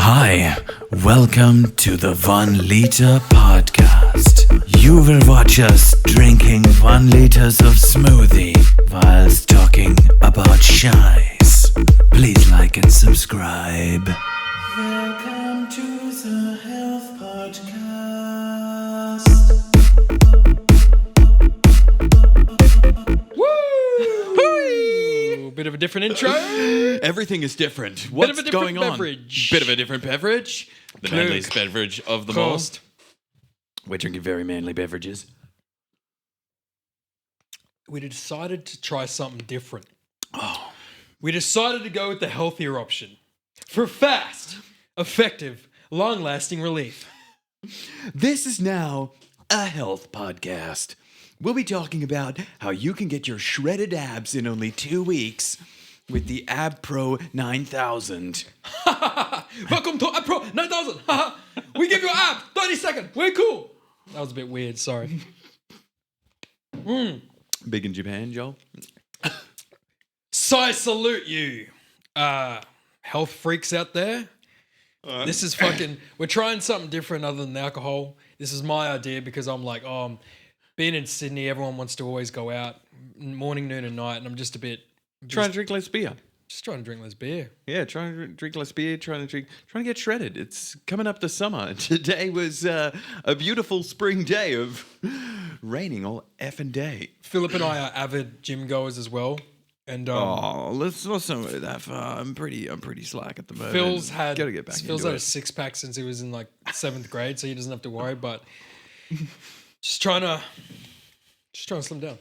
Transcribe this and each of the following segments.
Hi, welcome to the 1 Liter Podcast. You will watch us drinking 1 liters of smoothie whilst talking about shies. Please like and subscribe. Welcome to the Health Podcast. Bit of a different intro. Everything is different. What's Bit of a different going on? beverage. Bit of a different beverage. The Clunk. manliest beverage of them Cost. all. We're drinking very manly beverages. We decided to try something different. We decided to go with the healthier option for fast, effective, long-lasting relief. This is now a health podcast. We'll be talking about how you can get your shredded abs in only 2 weeks with the Ab Pro 9000. Welcome to Pro 9000. We give you an app. 30 seconds. We're cool. That was a bit weird. Sorry. Big in Japan, Joel. So I salute you, health freaks out there. This is fucking. We're trying something different other than alcohol. This is my idea because I'm like, being in Sydney, everyone wants to always go out morning, noon, and night, and I'm just a bit Trying to drink less beer. just trying to drink less beer. Yeah, trying to drink less beer, trying to get shredded. It's coming up to summer. Today was a beautiful spring day of raining all effing day. Philip and I are avid gym goers as well, and Let's not go that far. I'm pretty slack at the moment. Phil's had Gotta get back Phil's into had a it. 6-pack since he was in like 7th grade, so he doesn't have to worry. But just trying to slim down.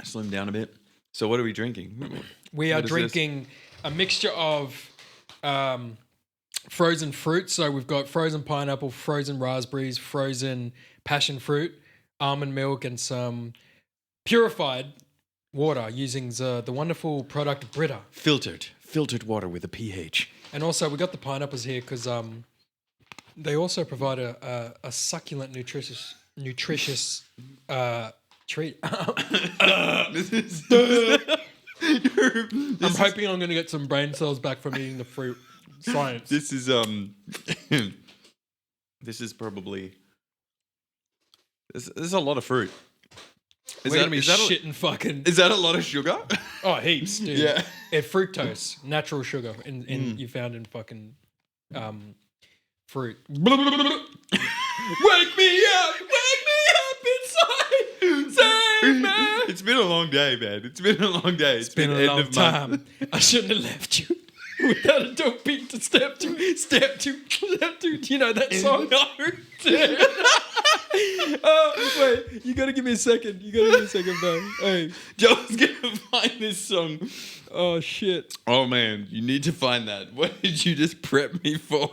Slim down a bit. So what are we drinking? We are What is this? drinking a mixture of frozen fruit. So we've got frozen pineapple, frozen raspberries, frozen passion fruit, almond milk, and some purified water using the wonderful product Brita. Filtered water with a pH. And also we got the pineapples here because they also provide a succulent, nutritious treat. I'm hoping I'm going to get some brain cells back from eating the fruit. Science. This is this is probably this is a lot of fruit. We're going to be shitting fucking... Is that a lot of sugar? Oh, heaps, dude. Yeah. Fructose, natural sugar you found in fucking fruit. Wake me up inside. Save me. It's been a long day, man. It's been a long day. It's been a end long of month. time. I shouldn't have left you without a dope beat to step to, step to, step to. Do you know that song? Wait, you gotta give me a second. Bro. Hey, Joe's gonna find this song. oh shit. Oh man, you need to find that. What did you just prep me for?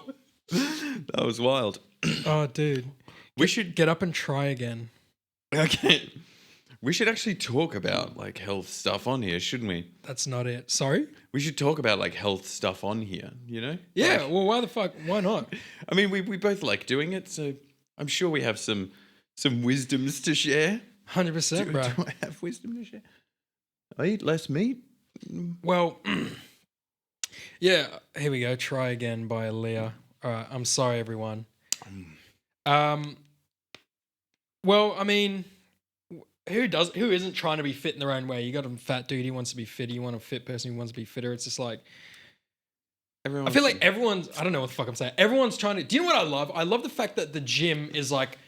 That was wild. Oh, dude. We should Get up and try again. okay. We should actually talk about like health stuff on here, shouldn't we? That's not it. Sorry? We should talk about like health stuff on here, you know? Yeah, Like, well, why the fuck? Why not? I mean, we both like doing it, so I'm sure we have some wisdoms to share. 100%, bro. Do I have wisdom to share? I eat less meat. Well, yeah, here we go. Try Again by Leah. All right, I'm sorry, everyone. Well, I mean, who isn't trying to be fit in their own way? You got a fat dude, he wants to be fit. You want a fit person who wants to be fitter. It's just like, Everyone I feel like everyone's, I don't know what the fuck I'm saying. Everyone's trying to, do you know what I love? I love the fact that the gym is like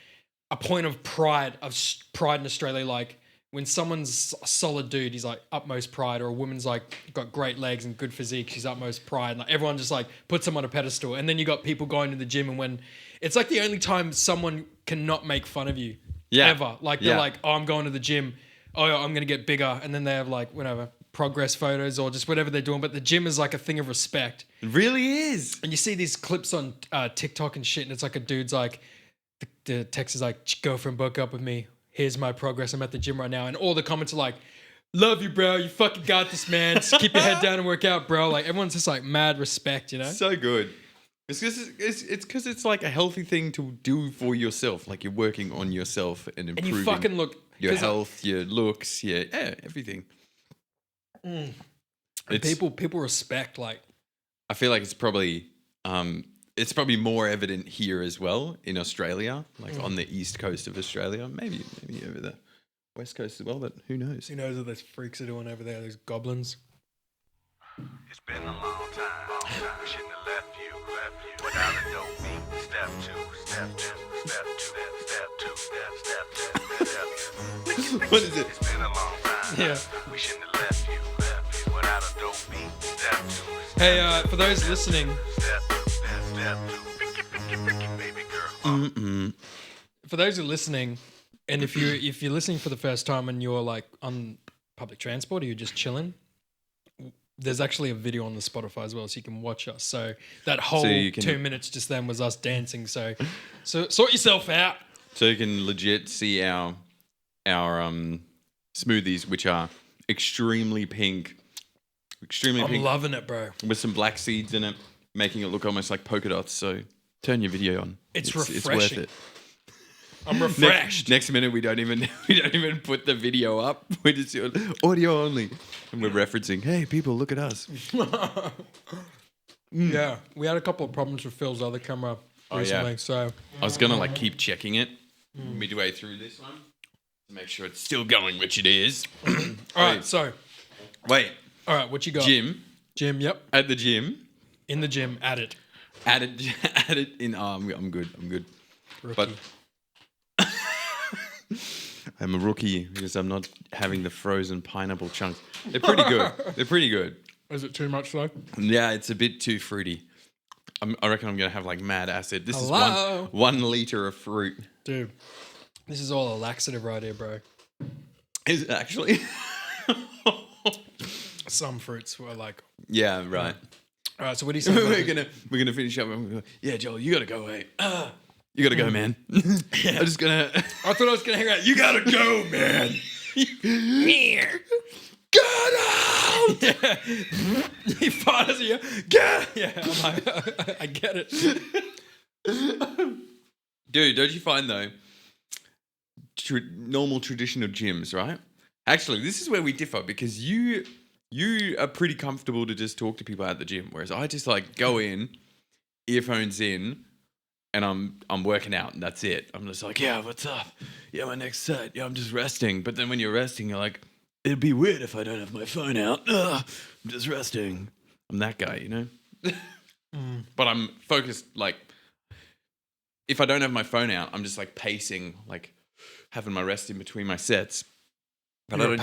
a point of pride in Australia. Like when someone's a solid dude, he's like utmost pride, or a woman's like got great legs and good physique, she's utmost pride. And like everyone just like puts them on a pedestal. And then you got people going to the gym, and when it's like the only time someone cannot make fun of you ever. Like they're like, oh, I'm going to the gym. Oh, I'm going to get bigger. And then they have like, whatever, progress photos or just whatever they're doing. But the gym is like a thing of respect. It really is. And you see these clips on TikTok and shit, and it's like a dude's like, the text is like, girlfriend broke up with me. Here's my progress. I'm at the gym right now. And all the comments are like, love you, bro. You fucking got this, man. Just keep your head down and work out, bro. Like everyone's just like mad respect, you know? So good. It's because it's like a healthy thing to do for yourself. Like you're working on yourself and improving And you fucking look... your 'cause, health, your looks, everything. It's, people respect, like... I feel like it's probably it's probably more evident here as well in Australia, like on the east coast of Australia, maybe over the west coast as well, but who knows? Who knows what those freaks are doing over there? Those goblins. It's been a long time. We shouldn't have left you without a dope beat. Step two, step two, step two, step two, step two. What is it? It's been a long time. Yeah. We shouldn't have left you without a dope beat. Step two. Hey, for those listening, Step two, step two. Baby girl. for those who are listening, and if you're listening for the first time and you're like on public transport or you're just chilling, there's actually a video on the Spotify as well, so you can watch us. So that whole you can- 2 minutes just then was us dancing. So sort yourself out. So you can legit see our smoothies, which are extremely pink, I'm loving it, bro. with some black seeds in it, making it look almost like polka dots. So turn your video on. It's It's worth refreshing. it. I'm refreshed. Next minute, we don't even put the video up. We just do audio only, and we're referencing, "Hey, people, look at us." Yeah, we had a couple of problems with Phil's other camera recently. yeah. So I was gonna like keep checking it midway through this one to make sure it's still going, which it is. all right, so Wait, all right, what you got? gym Gym. Yep. at the gym. In the gym. At it. Add it in. I'm good. Rookie. But I'm a rookie because I'm not having the frozen pineapple chunks. They're pretty good. Is it too much though? Yeah, it's a bit too fruity. I reckon I'm gonna have like mad acid. This Hello? is 1 liter of fruit. Dude, this is all a laxative right here, bro. Is it actually? Some fruits were like. Yeah, right. All right, so what do you say? about we're gonna finish up. And we're gonna, yeah, Joel, you gotta go. Hey, you gotta go, man. I'm just gonna. I thought I was gonna hang out. You gotta go, man. Get out! Yeah. He fires you. Get. Yeah, I'm like, I get it. Dude, don't you find though, normal traditional gyms, right? Actually, this is where we differ because you are pretty comfortable to just talk to people at the gym, whereas I just like go in, earphones in, and I'm working out and that's it. I'm just like, yeah, what's up? Yeah, my next set. Yeah, I'm just resting. But then when you're resting, you're like, it'd be weird if I don't have my phone out. I'm just resting. I'm that guy, you know? But I'm focused, like, if I don't have my phone out, I'm just like pacing, like having my rest in between my sets. But You're a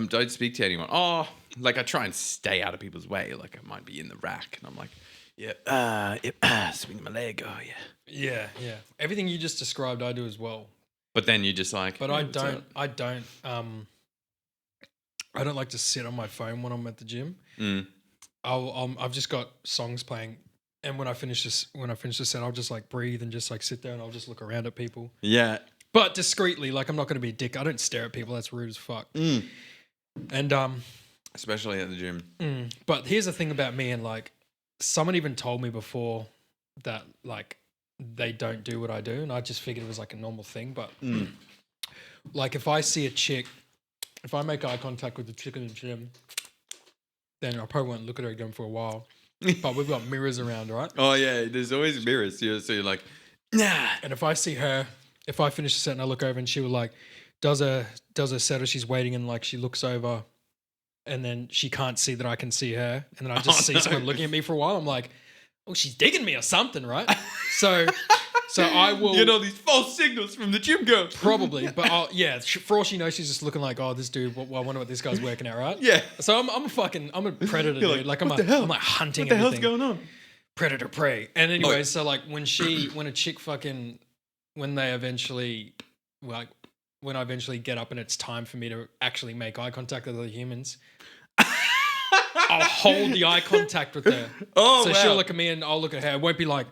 don't speak to anyone. Oh, like I try and stay out of people's way. Like I might be in the rack and I'm like, yeah, swing my leg. Oh yeah. Yeah. Everything you just described, I do as well. But then you just like, But hey, I what's don't. up? I don't like to sit on my phone when I'm at the gym. I've just got songs playing, and when I finish the set, I'll just like breathe and just like sit there and I'll just look around at people. Yeah. But discreetly, like I'm not going to be a dick. I don't stare at people. That's rude as fuck. And Especially at the gym. but here's the thing about me, and like someone even told me before that like they don't do what I do, and I just figured it was like a normal thing. But like if I see a chick, if I make eye contact with the chick in the gym, then I probably won't look at her again for a while. But we've got mirrors around, right? Oh yeah, there's always mirrors. So you're like, nah. And if I see her, if I finish the set and I look over and she will like does a set, or she's waiting and like she looks over and then she can't see that I can see her, and then I just see someone looking at me for a while, I'm like, oh, she's digging me or something, right? So I will You know these false signals from the gym girl. probably, but for all she knows, she's just looking like, oh, this dude. Well, I wonder what this guy's working at, right? Yeah. So I'm a predator, You're dude. like, Like what the hell? I'm like hunting. What the hell's everything. going on? Predator prey. And anyway, so like when a chick when I eventually get up and it's time for me to actually make eye contact with other humans, I'll hold the eye contact with her. Oh, so wow. she'll look at me and I'll look at her. It won't be like,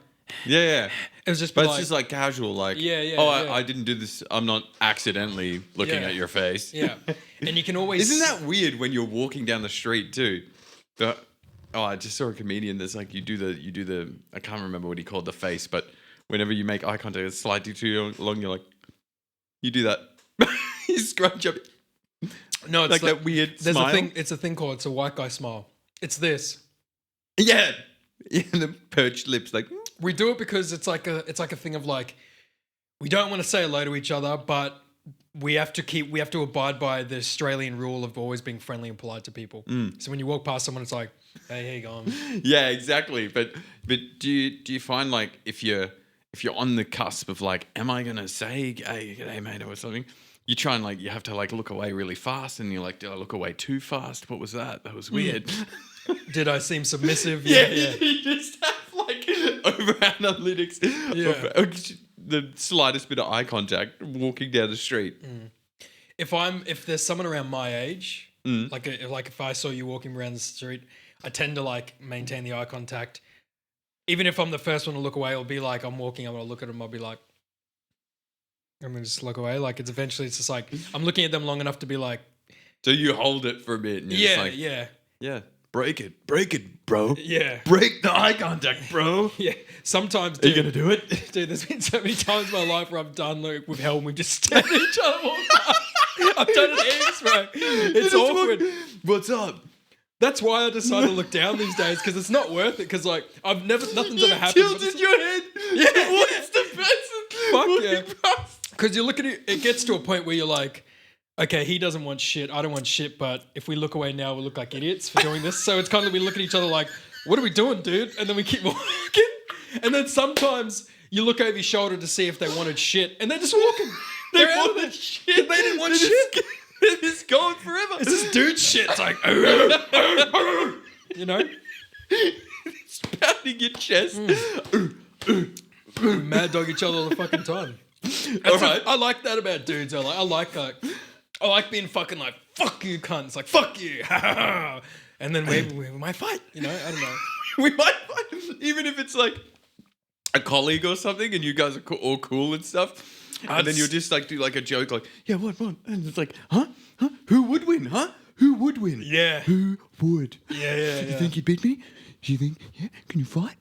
Yeah. it was just But be it's like, just like casual, like, Yeah, yeah, oh, yeah. I didn't do this. I'm not accidentally looking Yeah. at your face. yeah. And you can always. Isn't that weird when you're walking down the street too? I just saw a comedian that's like, you do the, I can't remember what he called the face, but whenever you make eye contact, it's slightly too long, you're like, you do that. You scrunch up. No, it's like that weird There's smile. a thing. It's a thing called a white guy smile. It's this. Yeah. Yeah, the perched lips, like, We do it because it's like a thing of like, we don't want to say hello to each other, but we have to abide by the Australian rule of always being friendly and polite to people. So when you walk past someone, it's like, hey, how you going? Yeah, exactly. But do you find like if you're on the cusp of like, am I gonna say hey mate or something? You try and like you have to like look away really fast, and you're like, did I look away too fast? What was that? That was weird. Did I seem submissive? Yeah. You just have like over analytics. Of the slightest bit of eye contact walking down the street. If there's someone around my age, like if I saw you walking around the street, I tend to like maintain the eye contact. Even if I'm the first one to look away, it'll be like I'm walking, I'm gonna look at them, I'll be like, I'm gonna just look away. Like it's just like I'm looking at them long enough to be like, So you hold it for a bit. And you're just like, yeah. Break it, bro. Yeah. Break the eye contact, bro. Yeah. Sometimes, Are dude, you gonna do it? Dude, there's been so many times in my life where I've done like with hell and we just stared at each other. Walk past. I've done it heaps, bro. It's awkward. What's up? That's why I decided to look down these days because it's not worth it. Because like nothing's ever happened. but Tilted it's- your head. Yeah. What's the person? Fuck walking yeah. past? Because you look at it, it gets to a point where you're like, okay, he doesn't want shit, I don't want shit, but if we look away now, we'll look like idiots for doing this. So it's kind of we look at each other like, what are we doing, dude? And then we keep walking. And then sometimes you look over your shoulder to see if they wanted shit, and they're just walking. They're out of wanted it. shit. They didn't want shit. They're just going forever. It's this dude shit. It's like, you know, It's pounding your chest. we mad dog each other all the fucking time. All right. I like that about dudes. I like being fucking like, fuck you, cunts. Like, fuck you. And then we might fight. You know, I don't know. We might find, even if it's like a colleague or something, and you guys are all cool and stuff. And then you'll just like do like a joke, like, yeah, what? And it's like, huh? Who would win? Huh? Who would win? Yeah. Who would? Yeah. You think you beat me? Do you think? Yeah. Can you fight?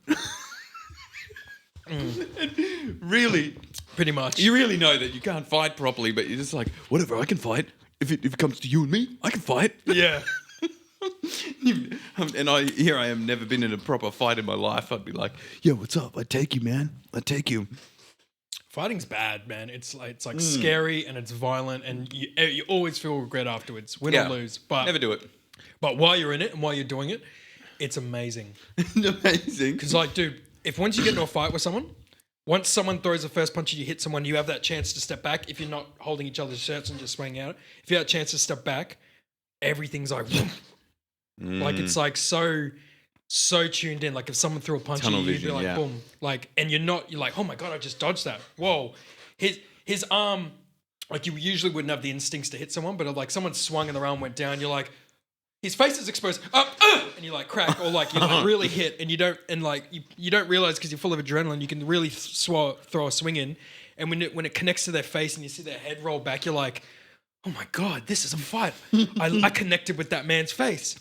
And really, Pretty much. you really know that you can't fight properly, but you're just like, whatever. I can fight. If it comes to you and me, I can fight. Yeah. And I am never been in a proper fight in my life. I'd be like, yo, what's up? I take you, man. I take you. Fighting's bad, man. It's like scary and it's violent, and you always feel regret afterwards, win or lose. But Never do it. But while you're in it and while you're doing it, it's amazing. Amazing. Because like, dude, if once you get into a fight with someone, once someone throws the first punch and you hit someone, you have that chance to step back. If you're not holding each other's shirts and just swinging out, if you have a chance to step back, everything's like, like it's like so tuned in. Like if someone threw a punch Tunnel at you, you'd vision, be like, yeah. boom. Like, and you're like, oh my God, I just dodged that. Whoa. His arm, like you usually wouldn't have the instincts to hit someone, but if like someone swung and their arm went down, you're like, his face is exposed, and you like crack, or like you like really hit, and you don't realize because you're full of adrenaline, you can really throw a swing in, and when it connects to their face and you see their head roll back, you're like, oh my God, this is a fight. I connected with that man's face,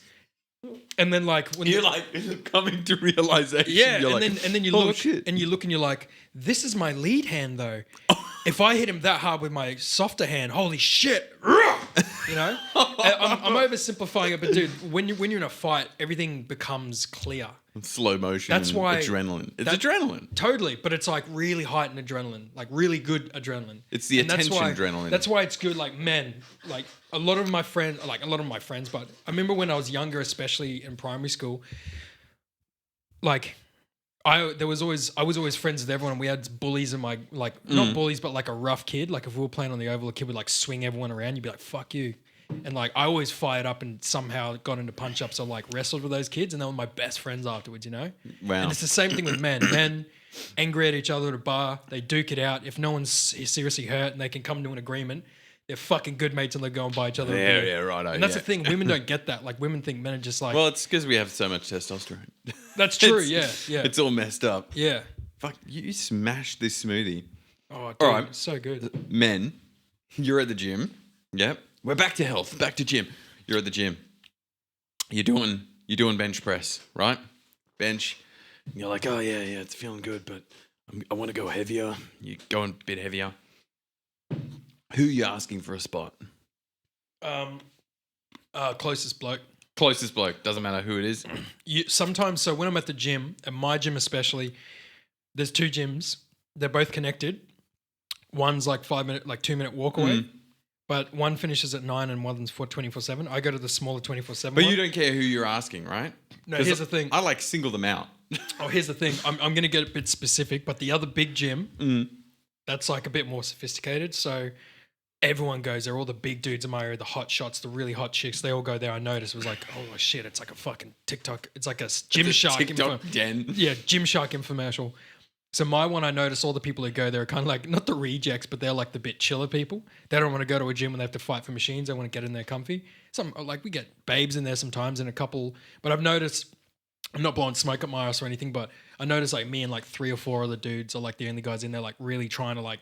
and then like when You're like coming to realization. yeah, You're and like, then you oh, look shit. and you're like, this is my lead hand though. If I hit him that hard with my softer hand, holy shit! You know, I'm oversimplifying it, but dude, when you're in a fight, everything becomes clear. slow motion. That's and why- adrenaline. It's that- adrenaline. Totally, but it's like really heightened adrenaline, like really good adrenaline. It's the And that's attention why- adrenaline. That's why it's good. Like men, like a lot of my friends, but I remember when I was younger, especially in primary school, like I was always friends with everyone. We had bullies in my not bullies, but like a rough kid. Like if we were playing on the oval, a kid would like swing everyone around. You'd be like, "Fuck you." And like I always fired up and somehow got into punch ups or like wrestled with those kids, and they were my best friends afterwards. You know. Wow. And it's the same thing with men. Men angry at each other at a bar, they duke it out. If no one's seriously hurt and they can come to an agreement, they're fucking good mates and they go and buy each other. a Yeah, beer. yeah, righto, And that's yeah. the thing. Women don't get that. Like women think men are just like. Well, it's because we have so much testosterone. that's true. It's- Yeah. It's all messed up. Yeah. Fuck, you smashed this smoothie. Oh, dude, All right. it's so good. Men, you're at the gym. Yep. We're back to health. Back to gym. You're at the gym. You're doing bench press, right? Bench. You're like, oh yeah, it's feeling good, but I want to go heavier. You're going a bit heavier. Who are you asking for a spot? Closest bloke. Closest bloke. Doesn't matter who it is. Sometimes, so when I'm at the gym, at my gym especially, there's two gyms. They're both connected. One's like 2-minute walk away. But one finishes at 9 and one's for 24/7. I go to the smaller 24/7 But one. you don't care who you're asking, right? No, 'Cause here's the thing. I like single them out. Oh, here's the thing. I'm going to get a bit specific, but the other big gym, that's like a bit more sophisticated. So everyone goes there. All the big dudes in my area, the hot shots, the really hot chicks, they all go there. I noticed it was like, oh shit, it's like a fucking TikTok. It's like a Gymshark. TikTok den. Yeah, Gymshark infomercial. So my one, I noticed all the people who go there are kind of like, not the rejects, but they're like the bit chiller people. They don't want to go to a gym when they have to fight for machines. They want to get in there comfy. Some, like we get babes in there sometimes and a couple, but I've noticed, I'm not blowing smoke at my ass or anything, but I noticed like me and like 3 or 4 other dudes are like the only guys in there like really trying to like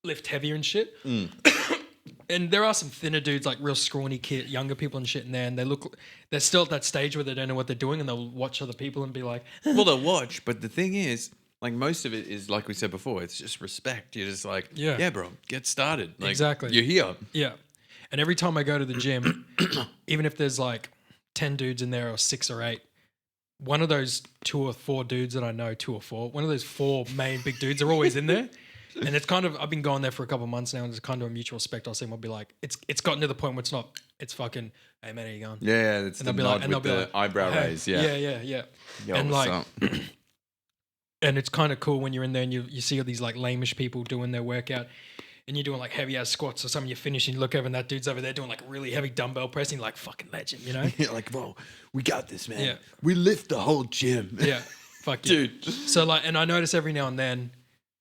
lift heavier and shit. And there are some thinner dudes, like real scrawny kid, younger people and shit in there, and they're still at that stage where they don't know what they're doing, and they'll watch other people and be like, Well, they'll watch, but the thing is, like most of it is like we said before, it's just respect. You're just like, yeah, bro, get started. Like, Exactly. You're here. yeah. And every time I go to the gym, even if there's like 10 dudes in there or 6 or 8, one of those 2 or 4 dudes that I know, 2 or 4, one of those 4 main big dudes are always in there. And it's kind of, I've been going there for a couple of months now, and it's kind of a mutual respect. I'll see them, I'll be like, it's gotten to the point where it's fucking, hey man, how you going? Yeah, it's the nod with the eyebrow hey, raise. Yeah. Yeah. Yo, And what's like, up? and it's kind of cool when you're in there and you see all these like lamish people doing their workout, and you're doing like heavy ass squats or something. You finish and you look over and that dude's over there doing like really heavy dumbbell pressing, like fucking legend, you know? You're like, whoa, we got this, man. Yeah. We lift the whole gym. Yeah, fuck yeah. Dude. So like, and I notice every now and then,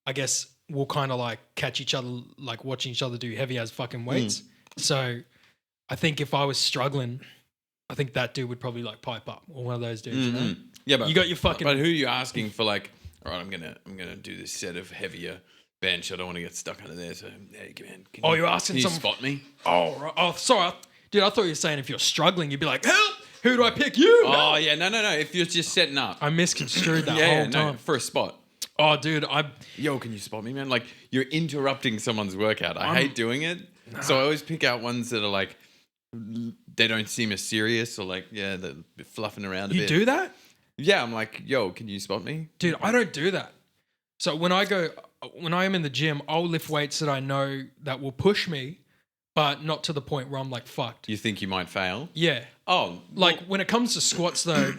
I guess we'll kind of like catch each other, like watching each other do heavy as fucking weights. So I think if I was struggling, I think that dude would probably like pipe up, or one of those dudes, you know? Yeah, but You got your fucking- But who are you asking for? Like, all right, I'm gonna do this set of heavier bench. I don't want to get stuck under there. So, hey, man, Oh, you're asking can you someone- spot me? Oh, right. Oh, sorry. Dude, I thought you were saying if you're struggling, you'd be like, help! Who do I pick? You! Oh yeah, no. If you're just setting up, I misconstrued that yeah, whole time. for a spot. Oh, dude, Yo, can you spot me, man? Like, you're interrupting someone's workout. I hate doing it. So I always pick out ones that are like, they don't seem as serious, or like, yeah, they're fluffing around a you bit. do that? Yeah, I'm like, yo, can you spot me? Dude, I don't do that. So when I am in the gym, I'll lift weights that I know that will push me, but not to the point where I'm like fucked. You think you might fail? Yeah. Oh, Like when it comes to squats though,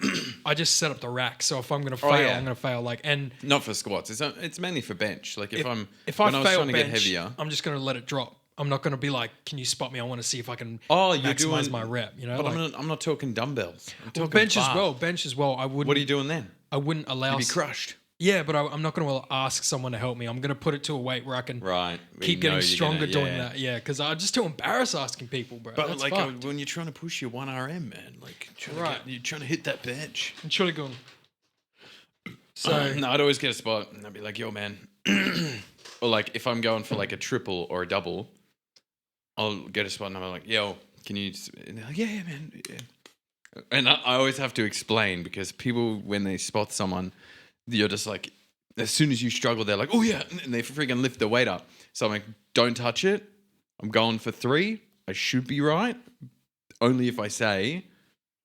I just set up the rack. So if I'm gonna fail, yeah. I'm gonna fail. Like, and not for squats. It's mainly for bench. Like if I when I was fail trying to bench, get heavier. I'm just gonna let it drop. I'm not gonna be like, can you spot me? I want to see if I can Oh, you're maximize doing my rep. You know, But like, I'm not talking dumbbells. I'm talking bench as bar. well. Bench as well. What are you doing then? I wouldn't allow. You'd be crushed. Yeah, but I'm not going to ask someone to help me. I'm going to put it to a weight where I can Right. keep You know getting you're stronger gonna- doing that. Yeah, because I'm just too embarrassed asking people, bro. But That's like fucked. when you're trying to push your 1 RM, man, like Right. you're trying to hit that bench. I'm truly going. So No, I'd always get a spot and I'd be like, yo, man. Or like if I'm going for like a triple or a double, I'll get a spot and I'm like, yo, can you? And they're like, yeah, man. Yeah. And I always have to explain because people, when they spot someone, you're just like, as soon as you struggle, they're like, oh yeah, and they freaking lift the weight up. So I'm like, don't touch it. I'm going for 3. I should be right. Only if I say,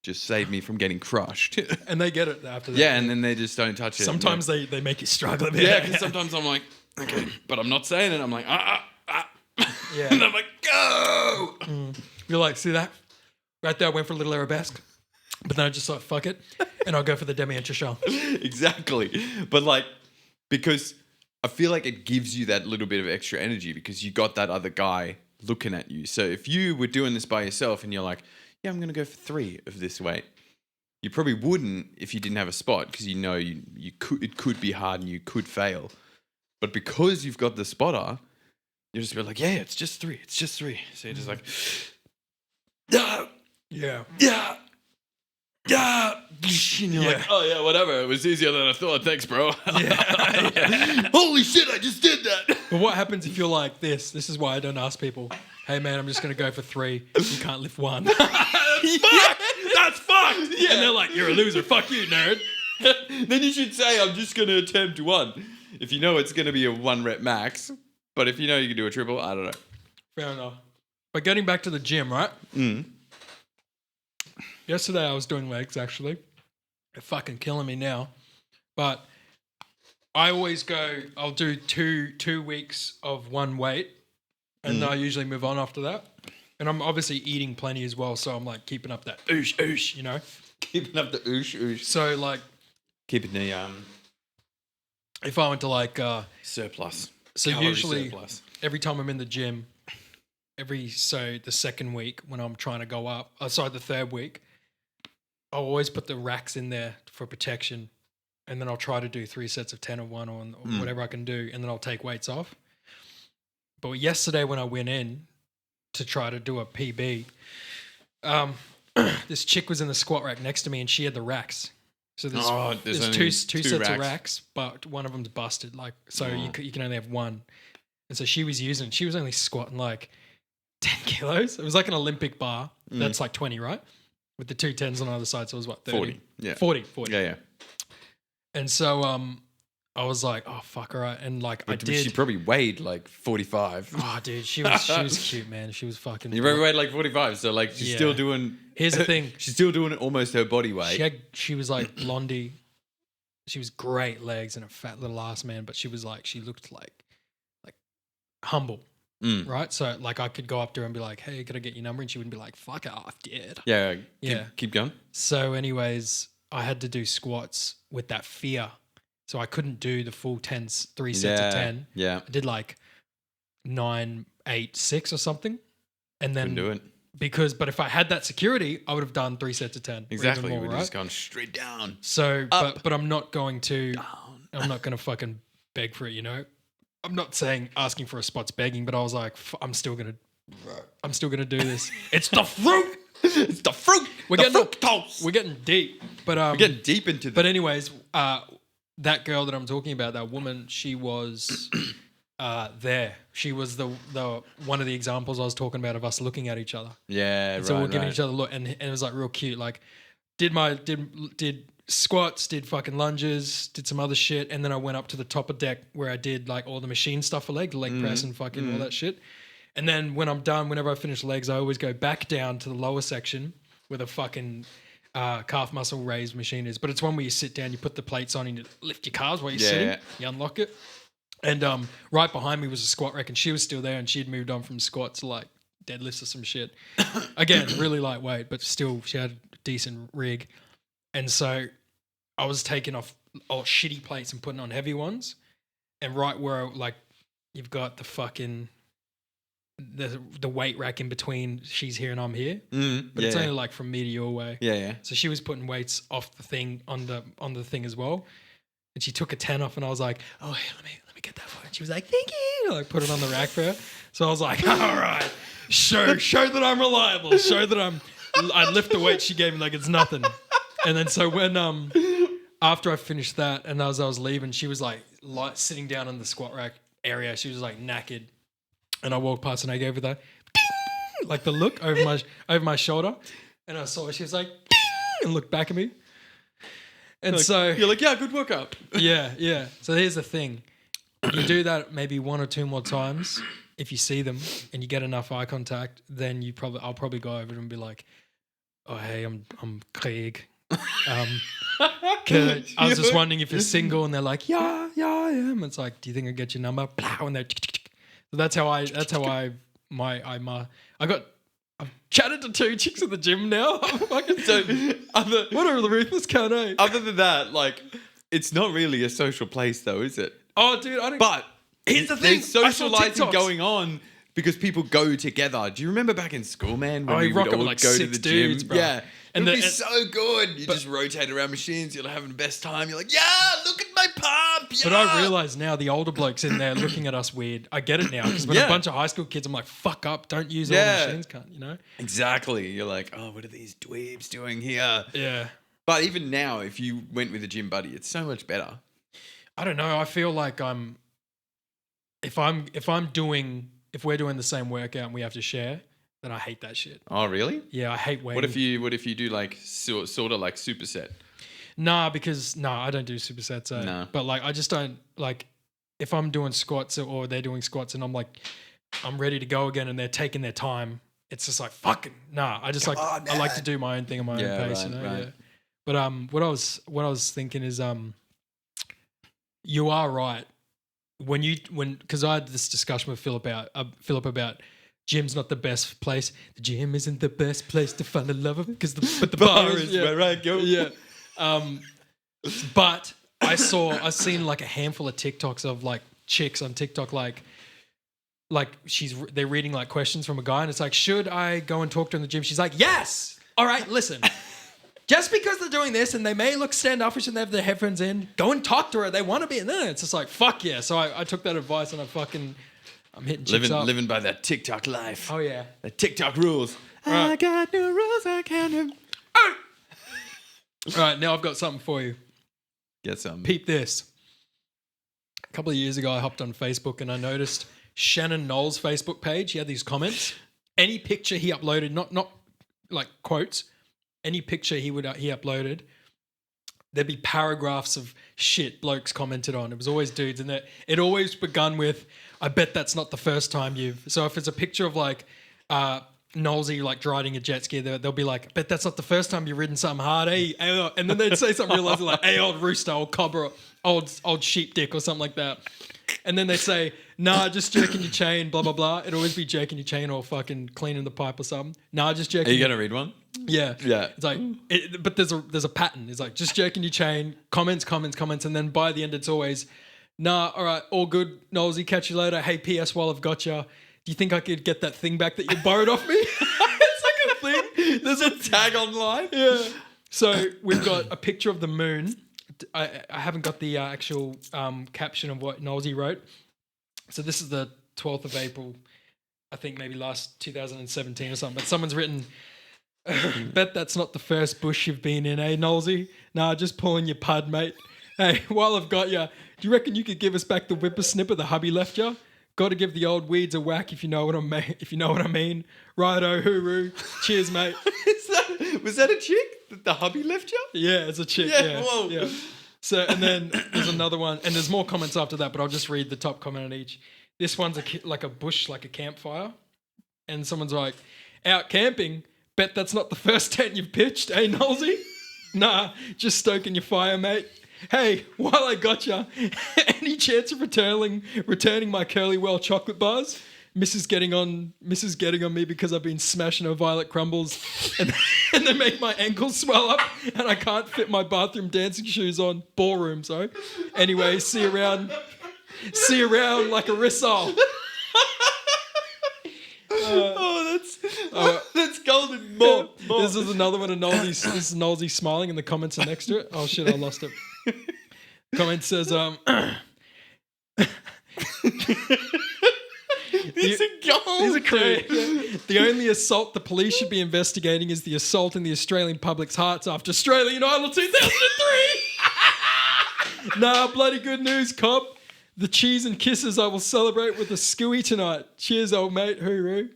just save me from getting crushed. and they get it after that. Yeah, and then they just don't touch it. sometimes they make you struggle a bit. Yeah, because sometimes I'm like, okay, but I'm not saying it. I'm like, Yeah. and I'm like, go. You're like, see that? Right there, I went for a little arabesque. But then I just thought, fuck it. And I'll go for the demi-entrechat. Exactly. But like, because I feel like it gives you that little bit of extra energy because you got that other guy looking at you. So if you were doing this by yourself and you're like, yeah, I'm going to go for 3 of this weight, you probably wouldn't if you didn't have a spot because you know you could, it could be hard and you could fail. But because you've got the spotter, you just be like, yeah, it's just 3. It's just 3. So you're just like, yeah, Yeah. yeah. Yeah, and you're like, oh yeah, whatever. It was easier than I thought. Thanks, bro. Holy shit, I just did that. But what happens if you're like this? This is why I don't ask people, hey man, I'm just going to go for 3. You can't lift 1. That's fucked. Yeah. And they're like, you're a loser. Fuck you, nerd. Then you should say, I'm just going to attempt 1. If you know it's going to be a 1 rep max, but if you know you can do a triple, I don't know. Fair enough. But getting back to the gym, right? Yesterday I was doing legs, actually. They're fucking killing me now. But I always go. I'll do two weeks of one weight, and then I usually move on after that. And I'm obviously eating plenty as well, so I'm like keeping up that oosh, you know. Keeping up the oosh. So like, Keeping the if I went to like, surplus. so Calorie usually surplus. every time I'm in the gym, the second week when I'm trying to go up, the third week, I'll always put the racks in there for protection, and then I'll try to do 3 sets of 10 of one or whatever I can do, and then I'll take weights off. But yesterday when I went in to try to do a PB, this chick was in the squat rack next to me, and she had the racks. So there's there's two only sets two of racks. racks, but one of them's busted. Like, so you can only have one. And so she was only squatting like 10 kilos. It was like an Olympic bar. That's like 20, right? With the 2 10s on either side. So it was what, 30? 40. Yeah. 40. Yeah. And so I was like, oh, fuck, all right. And like, I did. She probably weighed like 45. Oh, dude, she was cute, man. She was fucking. You probably weighed like 45, so like she's Yeah. still doing. Here's the thing. She's still doing almost her body weight. She was like blondie. She was great legs and a fat little ass, man. But she looked like humble, right? So like I could go up to her and be like, hey, could I get your number? And she wouldn't be like, fuck off, dude. Yeah. Yeah. Keep going. So anyways, I had to do squats with that fear. So I couldn't do the full 3 sets of 10. Yeah. I did like 9, 8, 6 or something. And then Couldn't do it. but if I had that security, I would have done 3 sets of 10. or even Exactly. more, We're right? just going straight down. So, Up. but I'm not going to, I'm not going to fucking beg for it, you know? I'm not saying asking for a spot's begging, but I was like, I'm still going to do this. It's the fruit. It's the fruit. We're the getting fructose. We're getting deep. But, We're getting deep into the. but anyways, that girl that I'm talking about, that woman, she was there. She was the one of the examples I was talking about of us looking at each other. Yeah. And so we're giving each other a look, and it was like real cute. Like, did squats, did fucking lunges, did some other shit, and then I went up to the top of deck where I did like all the machine stuff for leg press and fucking all that shit. And then when I'm done, whenever I finish legs, I always go back down to the lower section where the fucking calf muscle raise machine is. But it's one where you sit down, you put the plates on, and you lift your calves while you're sitting. You unlock it. And right behind me was a squat rack, and she was still there, and she'd moved on from squats to like deadlifts or some shit. Again, really lightweight, but still she had a decent rig. And so I was taking off all shitty plates and putting on heavy ones. And right where like you've got the fucking the weight rack in between, she's here and I'm here. But it's only like from me to your way. Yeah. So she was putting weights off the thing on the thing as well. And she took a 10 off, and I was like, oh, hey, let me get that for her. And she was like, thank you. I put it on the rack for her. So I was like, all right, show that I'm reliable. Show that I lift the weight she gave me like it's nothing. And then so when after I finished that and as I was leaving, she was like sitting down in the squat rack area. She was like knackered. And I walked past and I gave her the ding, like the look over my shoulder. And I saw her, she was like, ding, and looked back at me. And so You're like, yeah, good workout. yeah. So here's the thing. You do that maybe 1 or 2 more times. If you see them and you get enough eye contact, then I'll probably go over and be like, oh, hey, I'm Craig. I was just wondering if you're single, and they're like, yeah, I am. It's like, do you think I get your number? And they're so that's how I I've chatted to 2 chicks at the gym now. I'm fucking what a ruthless cunt, eh? Other than that, like, it's not really a social place, though, is it? Oh, dude, I don't. But here's the thing: there's socializing going on because people go together. Do you remember back in school, man? When Oh, we you would rock up all with, like, go to 6 the dudes, gym? bro. Yeah. And It'd be the- so good. You just rotate around machines. You're having the best time. You're like, yeah, look at my pump. Yeah. But I realize now the older blokes in there looking at us weird. I get it now because when Yeah. a bunch of high school kids, I'm like, fuck up, don't use all Yeah. the machines, cunt. You know? Exactly. You're like, oh, what are these dweebs doing here? Yeah. But even now, if you went with a gym buddy, it's so much better. I don't know. I feel like if we're doing the same workout and we have to share, then I hate that shit. Oh, really? Yeah, I hate waiting. What if you do like sort of like superset? Nah, because I don't do supersets. No. But like, I just don't like if I'm doing squats or they're doing squats and I'm like, I'm ready to go again and they're taking their time. It's just like fucking nah. I just I like to do my own thing at my own pace. Right, you know. right. Yeah. But what I was thinking is you are right. Because I had this discussion with Philip about gym's not the best place. The gym isn't the best place to find a lover because the bar is where I go. Yeah. But I've seen like a handful of TikToks of like chicks on TikTok like they're reading like questions from a guy and it's like, should I go and talk to her in the gym? She's like, yes. All right, listen. Just because they're doing this and they may look standoffish and they have their headphones in, go and talk to her. They want to be in there. It's just like, fuck yeah. So I took that advice and I'm hitting chicks up. Living by that TikTok life. Oh yeah. The TikTok rules. Right. I got no rules, I can't. All right, now I've got something for you. Get some. Peep this. A couple of years ago, I hopped on Facebook and I noticed Shannon Knoll's Facebook page. He had these comments. Any picture he uploaded, not like quotes, any picture he uploaded, there'd be paragraphs of shit blokes commented on. It was always dudes, and it always begun with, "I bet that's not the first time you've." So if it's a picture of like Knowlesy like riding a jet ski, they'll be like, "I bet that's not the first time you've ridden something hard, eh?" And then they'd say something real lovely like, "Hey, old rooster, old cobber, old sheep dick," or something like that. And then they say, "Nah, just jerking your chain, blah blah blah." It'd always be jerking your chain or fucking cleaning the pipe or something. Nah, just jerking. Are you gonna read one? Yeah. Yeah. It's like, but there's a pattern. It's like just jerking your chain, comments, and then by the end it's always, "Nah, all right, all good, Knowlesy, catch you later. Hey, P.S. while I've got you, do you think I could get that thing back that you borrowed off me?" It's like a thing. There's a tag online. Yeah. So we've got a picture of the moon. I haven't got the actual caption of what Knowlesy wrote. So this is the 12th of April, I think maybe last 2017 or something. But someone's written, "Bet that's not the first bush you've been in, eh, Knowlesy? Nah, just pulling your pud, mate. Hey, while I've got you, do you reckon you could give us back the whippersnipper the hubby left you? Got to give the old weeds a whack if you know what I mean. Righto, hooroo. Cheers, mate." Was that a chick? The hubby left you? Yeah, it's a chick. Yeah, Yeah, whoa. yeah. So, and then there's another one, and there's more comments after that, but I'll just read the top comment on each. This one's like a bush, like a campfire, and someone's like, "Out camping? Bet that's not the first tent you've pitched, eh, Knowlesy? Nah, just stoking your fire, mate. Hey, while I got you, any chance of returning my Curly Well chocolate bars? Mrs. getting on me because I've been smashing her Violet Crumbles and they make my ankles swell up and I can't fit my bathroom dancing shoes on. Ballroom, sorry. Anyway, see you around like a rissole." That's golden. More. This is another one of Knowlesy. This is Knowlesy smiling and the comments are next to it. Oh shit, I lost it. Comment says, These are gold. These are great. "The only assault the police should be investigating is the assault in the Australian public's hearts after Australian Idol 2003. Nah, bloody good news, Cobb. The cheese and kisses I will celebrate with a skewy tonight. Cheers, old mate. Hooroo."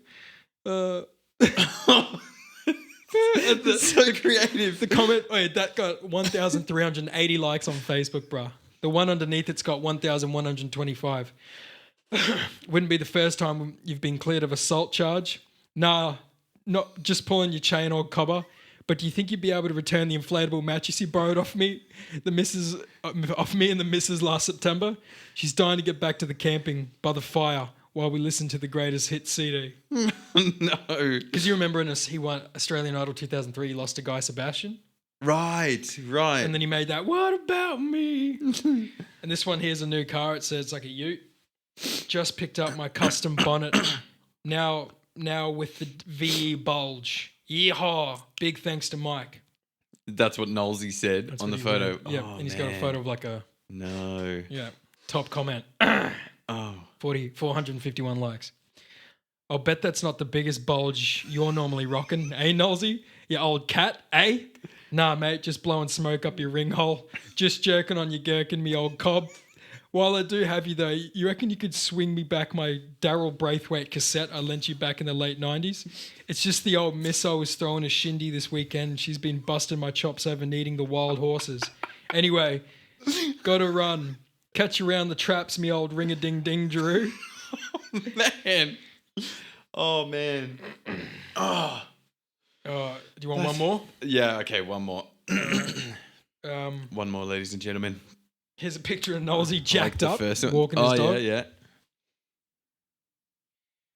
So creative. The comment, that got 1,380 likes on Facebook, bruh. The one underneath it's got 1,125. "Wouldn't be the first time you've been cleared of assault charge. Nah, not just pulling your chain, old cobber. But do you think you'd be able to return the inflatable mattress you borrowed off me and the missus last September? She's dying to get back to the camping by the fire while we listen to the greatest hit CD." No. Because you remember he won Australian Idol 2003, he lost to Guy Sebastian. Right. And then he made that, "What about me?" And this one here's a new car. It says like a ute. "Just picked up my custom bonnet. Now with the VE bulge. Yeehaw. Big thanks to Mike." That's what Knowlesy said That's on what the he photo. wrote. Yeah, and he's got a photo of like a, No. top comment. Oh. 451 likes. "I'll bet that's not the biggest bulge you're normally rocking, eh, Knowlesy? You old cat, eh? Nah, mate, just blowing smoke up your ring hole. Just jerking on your gherkin, me old cob. While I do have you, though, you reckon you could swing me back my Daryl Braithwaite cassette I lent you back in the late 90s? It's just the old miss I was throwing a shindy this weekend. She's been busting my chops over needing the wild horses. Anyway, gotta run. Catch you around the traps, me old ring-a-ding-ding, Drew." Man. Oh, man. Oh. Do you want one more? Yeah, okay, one more. Um, One more, ladies and gentlemen. Here's a picture of Nosey jacked the up, first one. walking his dog. Yeah.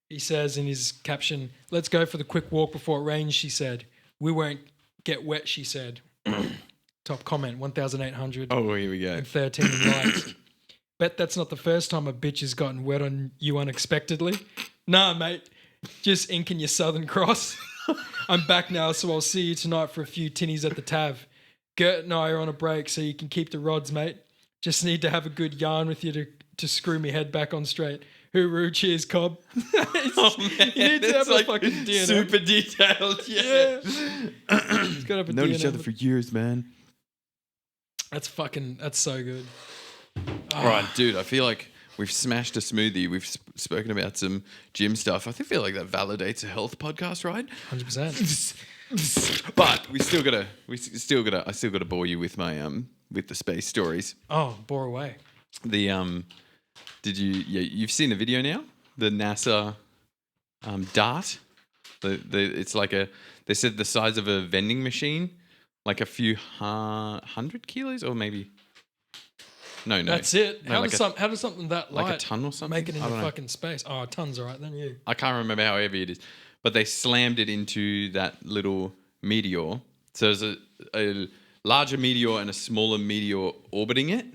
He says in his caption, "Let's go for the quick walk before it rains," she said. "We won't get wet," she said. Top comment, 1,813 Oh, here we go. likes. Bet that's not the first time a bitch has gotten wet on you unexpectedly. Nah, mate. Just inking your Southern Cross. I'm back now, so I'll see you tonight for a few tinnies at the Tav. Gert and I are on a break, so you can keep the rods, mate. Just need to have a good yarn with you to screw me head back on straight. Hooroo, cheers, Cobb. Oh, man. You need to have a fucking DNA. Super detailed. Yeah. He's got to have a Known DNA. each other for years, man. That's so good. All right, dude, I feel like we've smashed a smoothie. We've spoken about some gym stuff. I feel like that validates a health podcast, right? 100%. But I still gotta bore you with my with the space stories. Oh, bore away. You've seen the video now? The NASA DART. It's like they said the size of a vending machine, like a few 100 kilos, or maybe. No. That's it. No, How does something that light like a ton or something? make it I into don't know. fucking space? Oh, tons, all right then. You. I can't remember how heavy it is, but they slammed it into that little meteor. So there's a larger meteor and a smaller meteor orbiting it.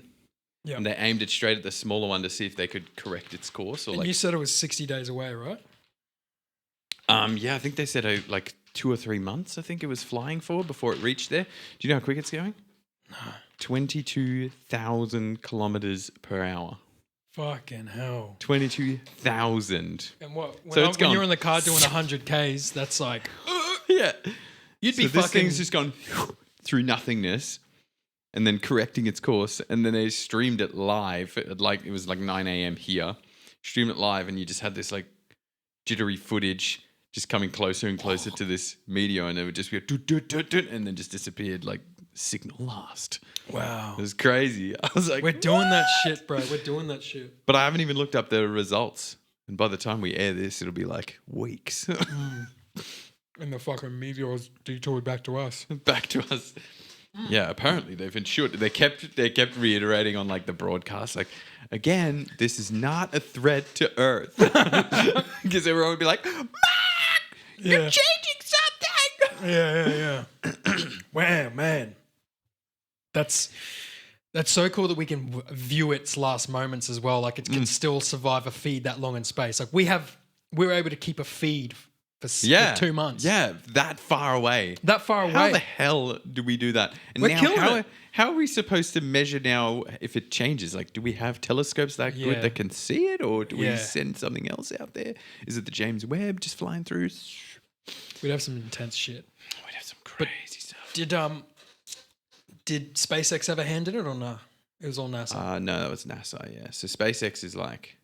Yeah. And they aimed it straight at the smaller one to see if they could correct its course. Or And you said it was 60 days away, right? yeah, I think they said like 2 or 3 months. I think it was flying for before it reached there. Do you know how quick it's going? No. 22,000 kilometers per hour. Fucking hell. 22,000. And what? When, So it's when gone. you're in the car doing 100 Ks, that's like Yeah. you'd be So this fucking. thing's just gone through nothingness and then correcting its course. And then they streamed it live. It was like 9 a.m. here. Streamed it live and you just had this like jittery footage just coming closer and closer to this meteor. And it would just be and then just disappeared like signal lost. Wow. It was crazy. I was like, We're doing that shit, bro. We're doing that shit. but I haven't even looked up the results. And by the time we air this, it'll be like weeks. And the fucking meteors detoured back to us. Back to us. Yeah, apparently they've ensured they kept reiterating on like the broadcast, like, again, this is not a threat to Earth. Because everyone would be like, Mark, you're Yeah. changing something. Yeah. Wow, man. That's so cool that we can view its last moments as well. Like it can still survive a feed that long in space. Like we're able to keep a feed for 2 months. Yeah, that far away. That far away. How the hell do we do that? And We're now, killing it. How are we supposed to measure now if it changes? Like, do we have telescopes that Yeah. good that can see it, or do we Yeah. send something else out there? Is it the James Webb just flying through? We'd have some intense shit. We'd have some crazy stuff. Did SpaceX ever hand in it or nah? It was all NASA. No, that was NASA. Yeah. So SpaceX is like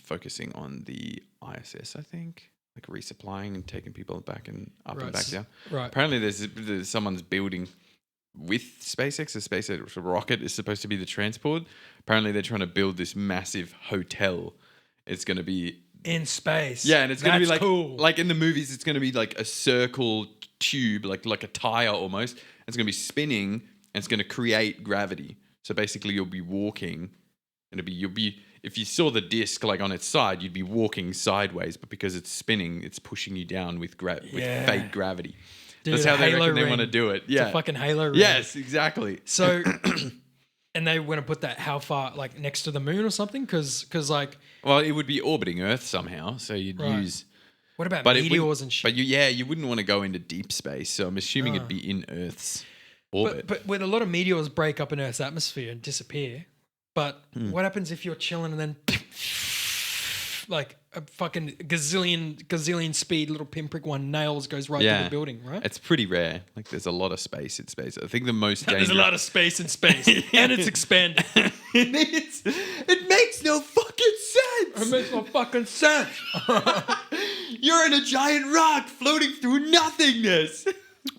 focusing on the ISS, I think, like resupplying and taking people back and up and back down. Right. Apparently, there's someone's building with SpaceX. A SpaceX rocket is supposed to be the transport. Apparently, they're trying to build this massive hotel. It's going to be In space. and it's going to be That's like cool. like in the movies. It's going to be like a circle tube, like a tire almost. It's going to be spinning, and it's going to create gravity. So basically, you'll be walking, and you'll be if you saw the disc like on its side, you'd be walking sideways, but because it's spinning, it's pushing you down with Yeah. fake gravity. Dude, That's how they Halo reckon they ring. want to do it. It's Yeah. a fucking Halo ring. Yes, exactly. So, and they want to put that how far, like next to the moon or something? Because like, Well, it would be orbiting Earth somehow, so you'd Right. use. what about But it meteors wouldn't- and shit? But you wouldn't want to go into deep space, so I'm assuming it'd be in Earth's orbit. But when a lot of meteors break up in Earth's atmosphere and disappear, but Hmm. what happens if you're chilling and then like a fucking gazillion speed little pinprick one nails goes right through the building, right? It's pretty rare. Like there's a lot of space in space. I think the most There's dangerous. a lot of space in space, and it's expanding. It makes no fucking sense. It makes no fucking sense. You're in a giant rock floating through nothingness.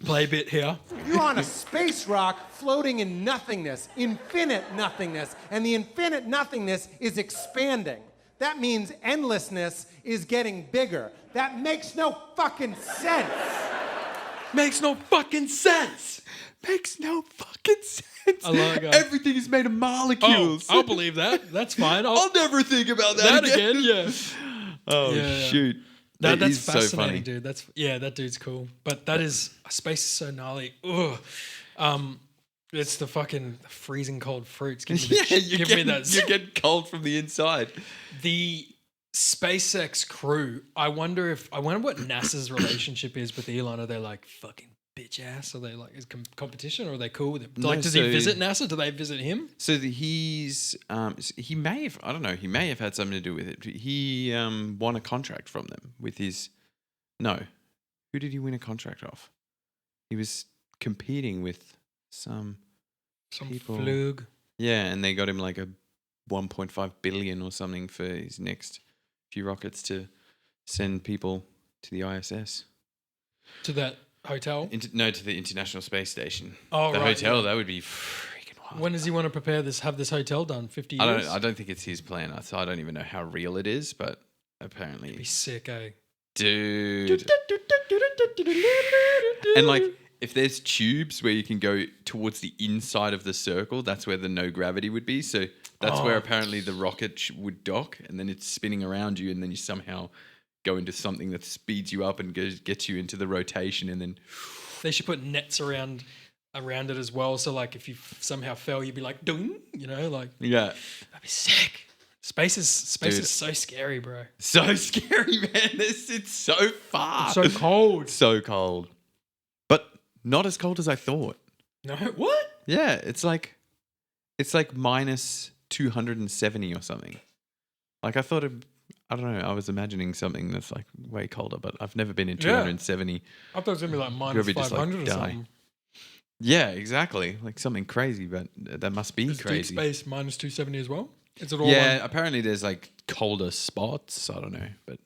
Play bit here. You're on a space rock floating in nothingness, infinite nothingness, and the infinite nothingness is expanding. That means endlessness is getting bigger. That makes no fucking sense. Makes no fucking sense. Makes no fucking sense. I love it. Everything is made of Oh, molecules. I'll believe that. That's fine. I'll never think about that, that again. Yeah. Oh, Yeah. shoot. That's is so fascinating, funny. dude. That dude's cool. But that is space is so gnarly. Ugh. It's the fucking freezing cold fruits. Give me, give me that. You get cold from the inside. The SpaceX crew. I wonder what NASA's relationship is with Elon. Are they like fucking bitch ass? Are they like is competition, or are they cool with him? Like, does he visit NASA? Do they visit him? So he may have, I don't know, he may have had something to do with it. He won a contract from them with his, no, who did he win a contract off? He was competing with some people. Flug. Yeah, and they got him like a 1.5 billion or something for his next few rockets to send people to the ISS. To that hotel. To the International Space Station. Oh, the right, hotel, yeah. that would be freaking wild. When does he want to prepare this? Have this hotel done? 50 years. I don't think it's his plan. I don't even know how real it is, but apparently, Be sick, eh? dude. And like, if there's tubes where you can go towards the inside of the circle, that's where the no gravity would be. So that's where apparently the rocket would dock, and then it's spinning around you, and then you somehow go into something that speeds you up and gets you into the rotation, and then They should put nets around it as well. So like, if you somehow fell, you'd be like, ding, like yeah, that'd be sick. Space is Dude. so scary, bro. so scary, man. It's so far, So cold. so cold, but not as cold as I thought. No, what? Yeah, it's like minus 270 or something. Like I thought I don't know, I was imagining something that's like way colder, but I've never been in 270. I thought it was gonna be like minus Probably just, like, 500 or die. something. Yeah, exactly. Like something crazy, but that must be Is Deep crazy. Space minus 270 as well? Is it all Yeah, on? apparently there's like colder spots. I don't know, but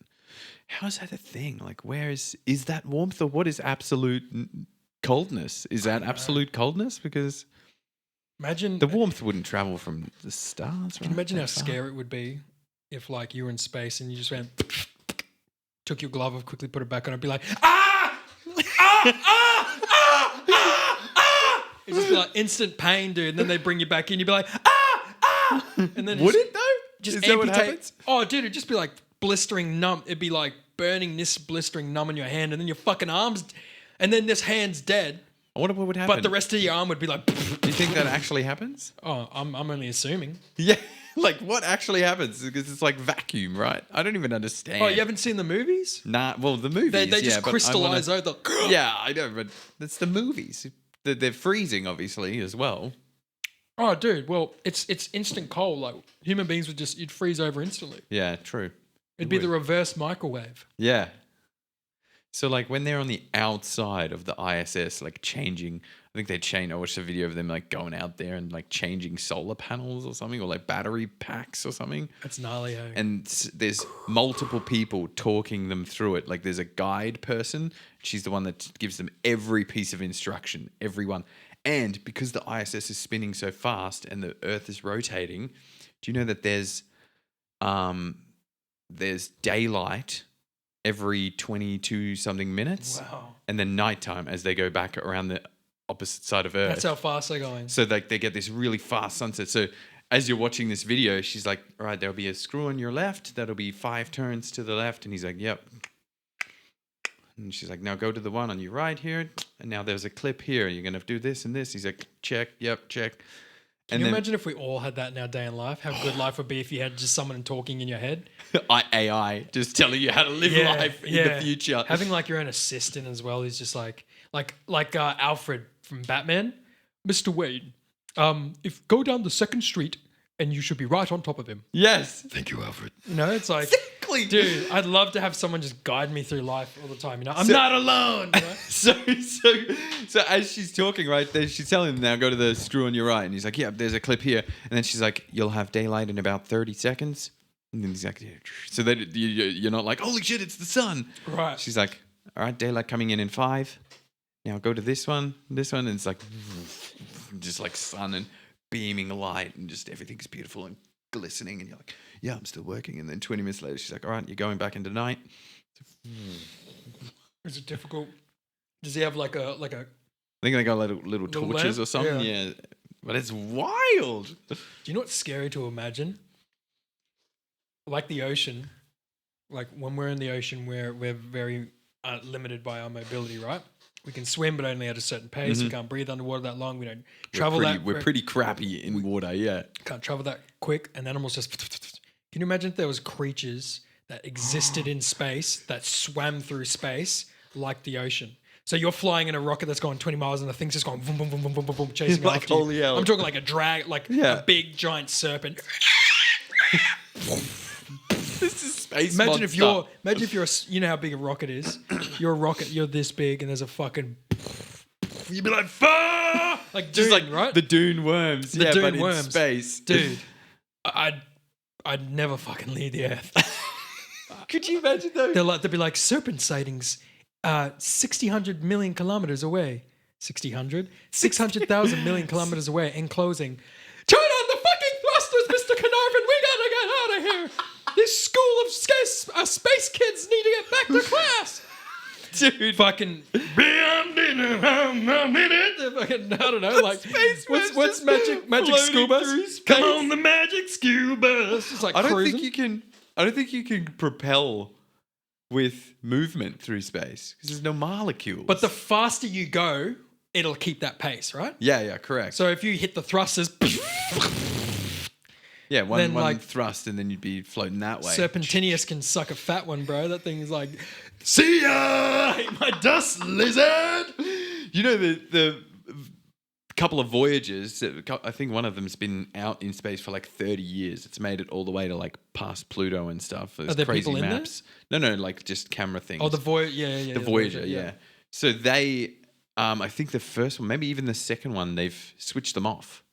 how is that a thing? Like, where is that warmth, or what is absolute coldness? Is that absolute coldness? Because Imagine the warmth wouldn't travel from the stars. Can you imagine how scary it would be if like you were in space and you just went, took your glove off, quickly put it back on, and be like, ah! It'd just be like instant pain, dude. And then they bring you back in, you'd be like, and then Would it though? just Is that what amputate. happens? Oh, dude, it'd just be like blistering numb. It'd be like burning this blistering numb in your hand, and then your fucking arms, and then this hand's dead. I wonder what would happen. But the rest of your arm would be like, Do you think that actually happens? oh, I'm only assuming. Yeah. Like, what actually happens? Because it's like vacuum, right? I don't even understand. Oh, you haven't seen the movies? Nah, well, the movies, They yeah, just but I crystallize wanna- out the. Yeah, I know, but that's the movies. They're freezing, obviously, as well. Oh, dude. Well, it's instant cold. Like human beings you'd freeze over instantly. Yeah, true. It'd be the reverse microwave. Yeah. So, like, when they're on the outside of the ISS, like, changing, I watched a video of them, like, going out there and, like, changing solar panels or something, or, like, battery packs or something. That's gnarly. Hey? And there's multiple people talking them through it. Like, there's a guide person. She's the one that gives them every piece of instruction, everyone. And because the ISS is spinning so fast and the Earth is rotating, do you know that there's daylight every 22 something minutes? Wow. And then nighttime as they go back around the opposite side of Earth. That's how fast they're going. So like they get this really fast sunset. So as you're watching this video, she's like, all right, there'll be a screw on your left. That'll be 5 turns to the left. And he's like, yep. And she's like, now go to the one on your right here. And now there's a clip here. You're going to do this and this. He's like, check. Yep, check. Can you imagine if we all had that in our day in life? How good life would be if you had just someone talking in your head? AI just telling you how to live life in the future. Having like your own assistant as well is just like Alfred from Batman. Mr. Wayne, if go down the 2nd Street and you should be right on top of him. Yes. Thank you, Alfred. It's like, Exactly. dude, I'd love to have someone just guide me through life all the time. I'm not alone. So as she's talking right there, she's telling him now go to the screw on your right, and he's like, yeah, there's a clip here, and then she's like, you'll have daylight in about 30 seconds, and then he's like, yeah. So that you're not like, holy shit, it's the sun, Right. She's like, all right, daylight coming in 5. Now go to this one, and it's like just like sun and beaming light, and just everything's beautiful and glistening, and you're like, yeah, I'm still working, and then 20 minutes later, she's like, all right, you're going back into night. Is it difficult Does he have like a I think they got little torches lamp? or something. Yeah. Yeah. But it's wild. Do you know what's scary to imagine? Like the ocean, like when we're in the ocean, we're very limited by our mobility, right? We can swim, but only at a certain pace. We can't breathe underwater that long. We don't travel We're pretty crappy in water, yeah. Can't travel that quick, and animals just. Can you imagine if there was creatures that existed in space that swam through space like the ocean? So you're flying in a rocket that's going 20 miles, and the thing's just going boom, boom, boom, boom, boom, boom, boom, chasing Like, after you. holy hell. I'm talking like a drag, like Yeah. a big giant serpent. This is space Imagine if monster. you're, you know how big a rocket is. You're a rocket. You're this big, and there's a fucking. You'd be like, "Fuck!" Like Just Dune, like right? the Dune worms. The yeah, Dune but in worms. space. Dude, I'd never fucking leave the Earth. Could you imagine though? They'd be like serpent sightings, 600 million kilometers away. 600,000 million kilometers away. Enclosing. Turn on the fucking thrusters, Mr. Carnarvon. We gotta get out of here. This school of space kids need to get back to class. Dude. Fucking. I don't know. Like, what's magic floating school bus? through space. Come on, the magic school bus. It's like I don't cruising. think you can propel with movement through space because there's no molecules. But the faster you go, it'll keep that pace, right? yeah, correct. So if you hit the thrusters, yeah, one then, like, thrust and then you'd be floating that way. Serpentinius can suck a fat one, bro. That thing's like, see ya, my dust lizard. You know the couple of voyages. I think one of them's been out in space for like 30 years. It's made it all the way to like past Pluto and stuff. There's Are there crazy people in there? maps. No, like just camera things. Oh, the Voyager, yeah. The Voyager, yeah. So they, I think the first one, maybe even the second one, they've switched them off.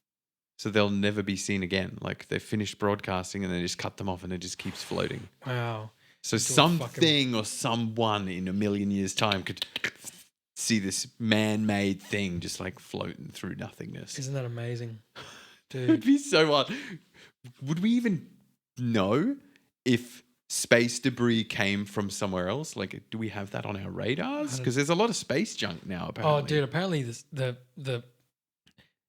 So they'll never be seen again. Like they finished broadcasting and they just cut them off and it just keeps floating. Wow. So Into a something or someone in a million years' time could see this man-made thing just like floating through nothingness. Isn't that amazing? It'd Dude. be so wild. Would we even know if space debris came from somewhere else? Like, do we have that on our radars? Because there's a lot of space junk now, apparently. Oh, dude, apparently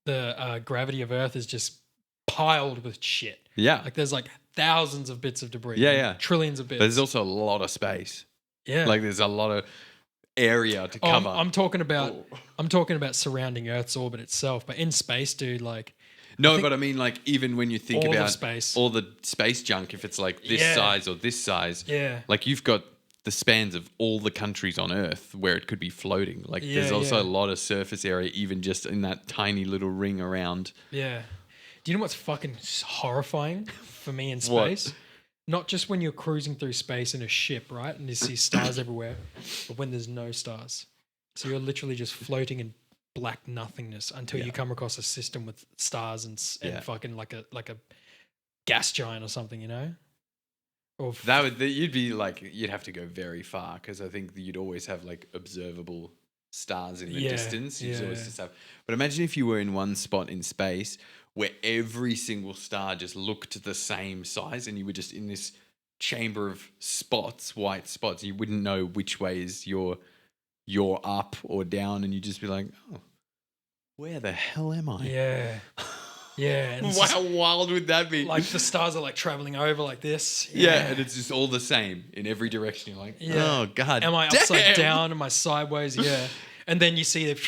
the gravity of Earth is just piled with shit. Yeah. Like there's like thousands of bits of debris. Yeah. Trillions of bits. But there's also a lot of space. yeah. Like, there's a lot of area to Oh, cover. I'm talking about surrounding Earth's orbit itself, but in space, dude, like No, but I mean, like, even when you think all of about space. all the space junk, if it's like this Yeah. size or this size, Yeah. like you've got the spans of all the countries on Earth where it could be floating. Like, there's Yeah, also yeah. a lot of surface area, even just in that tiny little ring around. Yeah. Do you know what's fucking horrifying for me in What? space? Not just when you're cruising through space in a ship, right? And you see stars everywhere, but when there's no stars. So you're literally just floating in black nothingness until you come across a system with stars and Yeah. fucking like a gas giant or something, you know? Or You'd be like, you'd have to go very far because I think that you'd always have like observable stars in the Yeah, distance. You'd yeah, always yeah. just have. But imagine if you were in one spot in space where every single star just looked the same size and you were just in this chamber of spots, white spots. You wouldn't know which way is your up or down, and you'd just be like, oh, where the hell am I? yeah. Yeah. And it's How wild would that be? just like the stars are like traveling over like this. yeah, and it's just all the same in every direction. You're like, Yeah. oh, God. Am I upside damn. down? Am I sideways? Yeah. And then you see the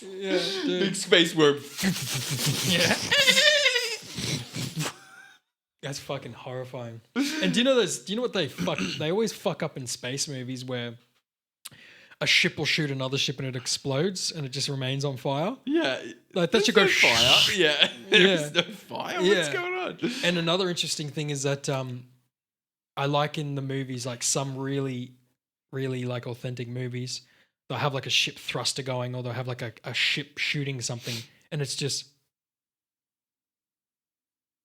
yeah, dude. Big space worm. Yeah. That's fucking horrifying. And do you know what they always fuck up in space movies where a ship will shoot another ship and it explodes and it just remains on fire? Yeah. Like that should go There's no fire. Yeah. There's Yeah. no fire. Yeah. What's going on? And another interesting thing is that I like in the movies, like some really, really like authentic movies, they'll have like a ship thruster going or they'll have like a ship shooting something and it's just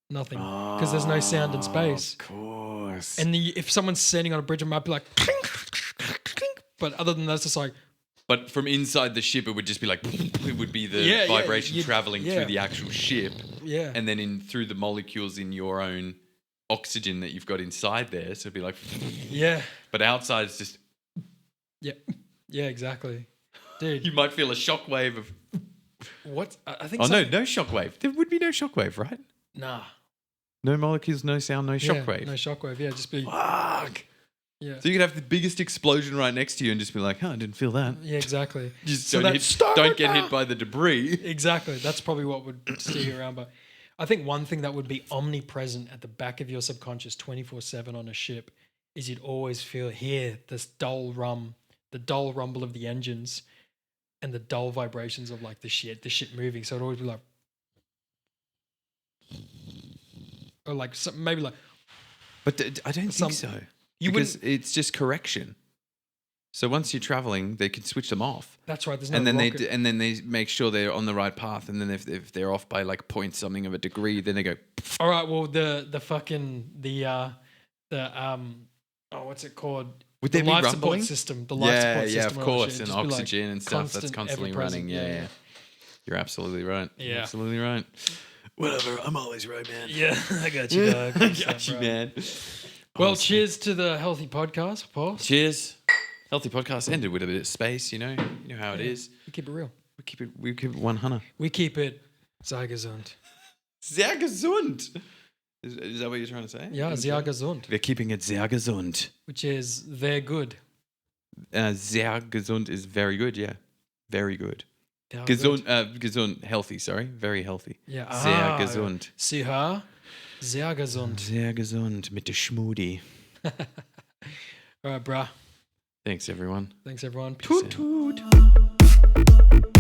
nothing because there's no sound in space. Of course. And if someone's standing on a bridge, it might be like clink, clink, clink. But other than that, it's just like, But from inside the ship, it would just be like, it would be the Yeah, yeah, vibration you'd- traveling yeah. through the actual ship. yeah. And then through the molecules in your own oxygen that you've got inside there. So it'd be like, Yeah. but outside it's just, Yeah. Yeah, exactly. Dude, you might feel a shockwave of, what? I think oh some- no shockwave. There would be no shockwave, right? Nah. No molecules, no sound, no Yeah, shockwave. no shockwave. Yeah, just be. Fuck. Yeah. So you could have the biggest explosion right next to you and just be like, I didn't feel that. Yeah, exactly. Just So don't, that- don't get hit by the debris. Exactly. That's probably what would steer you around. But I think one thing that would be omnipresent at the back of your subconscious 24/7 on a ship is you'd always hear this dull rumble of the engines and the dull vibrations of like the shit moving. So it'd always be like, or like maybe like, But I don't Some- think so. you Because wouldn't. it's just correction. So once you're traveling, they can switch them off. That's right. There's no And then rocket. they make sure they're on the right path. And then if they're off by like point something of a degree, then they go. All right. Well, the what's it called? Would The there be life support rumbling? system. The life support system. of or course, shit. and Just be like oxygen and stuff that's constant, constantly ever-present. running. Yeah. You're absolutely right. Yeah. Absolutely right. Whatever. I'm always right, man. Yeah, I got you, dog. Got you, man. Well, cheers to the healthy podcast, Paul. Cheers. Healthy podcast ended with a bit of space. You know how it is. We keep it real. We keep it 100. We keep it Zeigesund. Sehr gesund. Is that what you're trying to say? Yeah, sehr gesund, We're keeping it sehr gesund. which is they're good. Sehr gesund is very good. Yeah, very good. They're Gesund, good. gesund, healthy. Sorry, very healthy. Yeah. Sehr gesund. Sicher. Sehr gesund. Sehr gesund mit der Schmudi. All right, bruh. Thanks, everyone. Thanks, everyone. Peace Toot out. toot.